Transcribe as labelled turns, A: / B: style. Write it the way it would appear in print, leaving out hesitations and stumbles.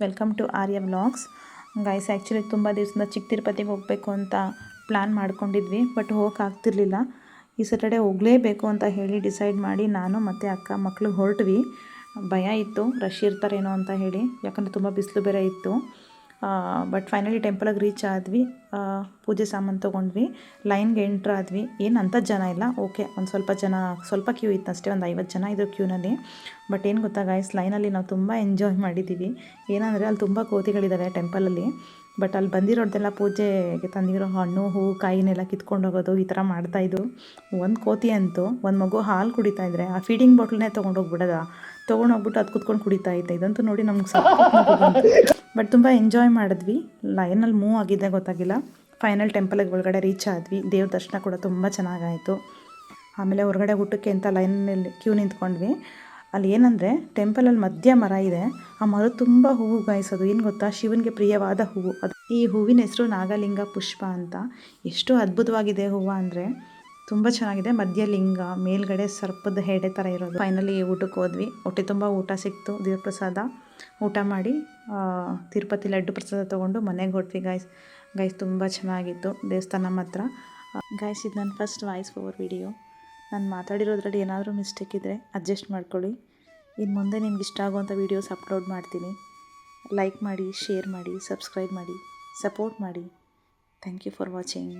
A: Welcome to Arya vlogs. Guys, actually ತುಂಬ ದಿವಸದಿಂದ ಚಿಕ್ಕ ತಿರುಪತಿಗೆ ಹೋಗಬೇಕು ಅಂತ ಪ್ಲ್ಯಾನ್ ಮಾಡ್ಕೊಂಡಿದ್ವಿ, ಬಟ್ ಹೋಗೋಕ್ಕಾಗ್ತಿರ್ಲಿಲ್ಲ. ಈ ಸ್ಯಾಟರ್ಡೆ ಹೋಗಲೇಬೇಕು ಅಂತ ಹೇಳಿ ಡಿಸೈಡ್ ಮಾಡಿ ನಾನು ಮತ್ತು ಅಕ್ಕ ಮಕ್ಕಳು ಹೊರಟ್ವಿ. ಭಯ ಇತ್ತು, ರಶ್ ಇರ್ತಾರೇನೋ ಅಂತ ಹೇಳಿ, ಯಾಕಂದರೆ ತುಂಬ ಬಿಸಿಲು ಬೇರೆ ಇತ್ತು. ಬಟ್ ಫೈನಲಿ ಟೆಂಪಲಿಗೆ ರೀಚ್ ಆದ್ವಿ. ಪೂಜೆ ಸಾಮಾನು ತೊಗೊಂಡ್ವಿ, ಲೈನ್ಗೆ ಎಂಟ್ರ್ ಆದ್ವಿ. ಏನು ಅಂಥ ಜನ ಇಲ್ಲ, ಓಕೆ, ಒಂದು ಸ್ವಲ್ಪ ಕ್ಯೂ ಇತ್ತು ಅಷ್ಟೇ, ಒಂದು 50 ಜನ ಇದ್ದರು ಕ್ಯೂನಲ್ಲಿ. ಬಟ್ ಏನು ಗೊತ್ತಾ ಗೈಸ್, ಲೈನಲ್ಲಿ ನಾವು ತುಂಬ ಎಂಜಾಯ್ ಮಾಡಿದ್ದೀವಿ. ಏನಂದರೆ ಅಲ್ಲಿ ತುಂಬ ಕೋತಿಗಳಿದ್ದಾವೆ ಟೆಂಪಲಲ್ಲಿ. ಬಟ್ ಅಲ್ಲಿ ಬಂದಿರೋದೆಲ್ಲ ಪೂಜೆಗೆ ತಂದಿರೋ ಹಣ್ಣು ಹೂವು ಕಾಯಿನೆಲ್ಲ ಕಿತ್ಕೊಂಡು ಹೋಗೋದು ಈ ಥರ ಮಾಡ್ತಾಯಿದ್ದು. ಒಂದು ಕೋತಿ ಅಂತೂ ಒಂದು ಮಗು ಹಾಲು ಕುಡಿತಾ ಇದ್ದರೆ ಆ ಫೀಡಿಂಗ್ ಬಾಟ್ಲನ್ನೇ ತೊಗೊಂಡೋಗ್ಬಿಡೋದ, ತೊಗೊಂಡೋಗ್ಬಿಟ್ಟು ಅದು ಕುತ್ಕೊಂಡು ಕುಡಿತಾ ಇತ್ತು. ಇದಂತೂ ನೋಡಿ ನಮ್ಗೆ ಬಟ್ ತುಂಬ ಎಂಜಾಯ್ ಮಾಡಿದ್ವಿ. ಲೈನಲ್ಲಿ ಮೂವ್ ಆಗಿದ್ದೆ ಗೊತ್ತಾಗಿಲ್ಲ. ಫೈನಲ್ ಟೆಂಪಲಿಗೆ ಒಳಗಡೆ ರೀಚ್ ಆದ್ವಿ. ದೇವ್ರ ದರ್ಶನ ಕೂಡ ತುಂಬ ಚೆನ್ನಾಗಾಯಿತು. ಆಮೇಲೆ ಹೊರಗಡೆ ಊಟಕ್ಕೆ ಅಂತ ಲೈನಲ್ಲಿ ಕ್ಯೂ ನಿಂತ್ಕೊಂಡ್ವಿ. ಅಲ್ಲಿ ಏನಂದರೆ ಟೆಂಪಲಲ್ಲಿ ಮಧ್ಯ ಮರ ಇದೆ. ಆ ಮರ ತುಂಬ ಹೂವು ಗಾಯಿಸೋದು. ಏನು ಗೊತ್ತಾ, ಶಿವನಿಗೆ ಪ್ರಿಯವಾದ ಹೂವು ಅದು. ಈ ಹೂವಿನ ಹೆಸರು ನಾಗಲಿಂಗ ಪುಷ್ಪ ಅಂತ. ಎಷ್ಟು ಅದ್ಭುತವಾಗಿದೆ ಹೂವು ಅಂದರೆ ತುಂಬ ಚೆನ್ನಾಗಿದೆ. ಮಧ್ಯ ಲಿಂಗ, ಮೇಲ್ಗಡೆ ಸರ್ಪದ ಹೆಡೆ ಥರ ಇರೋದು. ಫೈನಲಿ ಊಟಕ್ಕೆ ಹೋದ್ವಿ. ಹೊಟ್ಟೆ ತುಂಬ ಊಟ ಸಿಕ್ತು, ದೇವ್ರ ಪ್ರಸಾದ ಊಟ ಮಾಡಿ ತಿರುಪತಿ ಲಡ್ಡು ಪ್ರಸಾದ ತೊಗೊಂಡು ಮನೆಗೆ ಹೊರಟ್ವಿ. ಗೈಸ್ ತುಂಬ ಚೆನ್ನಾಗಿತ್ತು ದೇವಸ್ಥಾನ ಮಾತ್ರ. ಗೈಸ್, ಇದು ನನ್ನ ಫಸ್ಟ್ ವಾಯ್ಸ್ ಓವರ್ ವಿಡಿಯೋ. ನಾನು ಮಾತಾಡಿರೋದ್ರಲ್ಲಿ ಏನಾದರೂ ಮಿಸ್ಟೇಕ್ ಇದ್ದರೆ ಅಡ್ಜಸ್ಟ್ ಮಾಡ್ಕೊಳ್ಳಿ. ಇನ್ನು ಮುಂದೆ ನಿಮ್ಗೆ ಇಷ್ಟ ಆಗುವಂಥ ವೀಡಿಯೋಸ್ ಅಪ್ಲೋಡ್ ಮಾಡ್ತೀನಿ. ಲೈಕ್ ಮಾಡಿ, ಶೇರ್ ಮಾಡಿ, ಸಬ್ಸ್ಕ್ರೈಬ್ ಮಾಡಿ, ಸಪೋರ್ಟ್ ಮಾಡಿ. Thank you for watching.